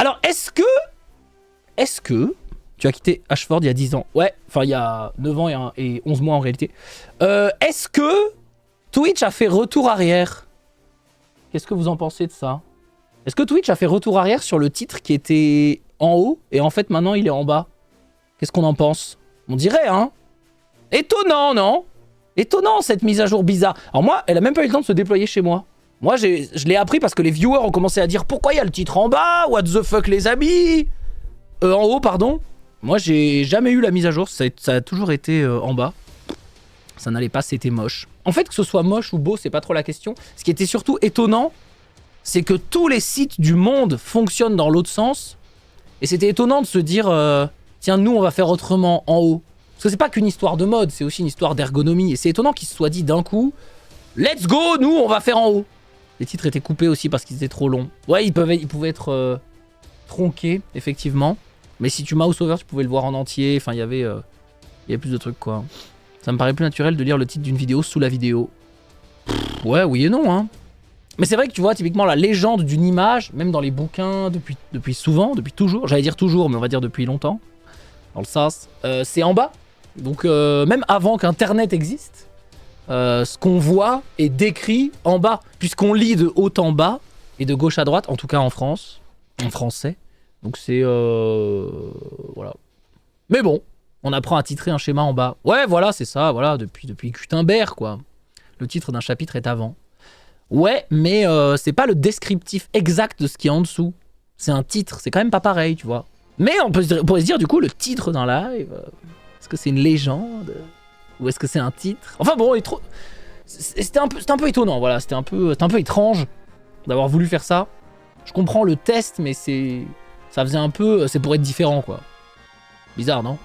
Alors, est-ce que tu as quitté Ashford il y a 10 ans? Ouais, enfin il y a 9 ans et 11 mois en réalité. Est-ce que Twitch a fait retour arrière? Qu'est-ce que vous en pensez de ça? Est-ce que Twitch a fait retour arrière sur le titre qui était en haut et en fait maintenant il est en bas? Qu'est-ce qu'on en pense? On dirait, hein? Étonnant, non? Étonnant cette mise à jour bizarre. Alors moi, elle a même pas eu le temps de se déployer chez moi. Moi, je l'ai appris parce que les viewers ont commencé à dire pourquoi il y a le titre en bas? What the fuck les amis? En haut, pardon. Moi, j'ai jamais eu la mise à jour. Ça a toujours été en bas. Ça n'allait pas, c'était moche. En fait, que ce soit moche ou beau, c'est pas trop la question. Ce qui était surtout étonnant, c'est que tous les sites du monde fonctionnent dans l'autre sens. Et c'était étonnant de se dire, tiens, nous, on va faire autrement en haut. Parce que c'est pas qu'une histoire de mode, c'est aussi une histoire d'ergonomie. Et c'est étonnant qu'il se soit dit d'un coup, let's go, nous, on va faire en haut. Les titres étaient coupés aussi parce qu'ils étaient trop longs. Ouais, ils pouvaient être tronqués, effectivement. Mais si tu mouse over, tu pouvais le voir en entier. Enfin, il y avait plus de trucs, quoi. Ça me paraît plus naturel de lire le titre d'une vidéo sous la vidéo. Pff, ouais, oui et non, hein. Mais c'est vrai que tu vois, typiquement, la légende d'une image, même dans les bouquins, depuis souvent, depuis toujours, j'allais dire toujours, mais on va dire depuis longtemps, dans le sas, c'est en bas. Donc, même avant qu'Internet existe, ce qu'on voit est décrit en bas, puisqu'on lit de haut en bas et de gauche à droite, en tout cas en France, en français. Donc c'est... voilà. Mais bon, on apprend à titrer un schéma en bas. Ouais, voilà, c'est ça, voilà, depuis Gutenberg, quoi. Le titre d'un chapitre est avant. Ouais, mais c'est pas le descriptif exact de ce qui est en dessous. C'est un titre, c'est quand même pas pareil, tu vois. Mais on pourrait se dire, du coup, le titre d'un live, est-ce que c'est une légende? Ou est-ce que c'est un titre? Enfin bon, c'était un peu étonnant, voilà. C'était un peu étrange d'avoir voulu faire ça. Je comprends le test, mais ça faisait un peu... C'est pour être différent, quoi. Bizarre, non?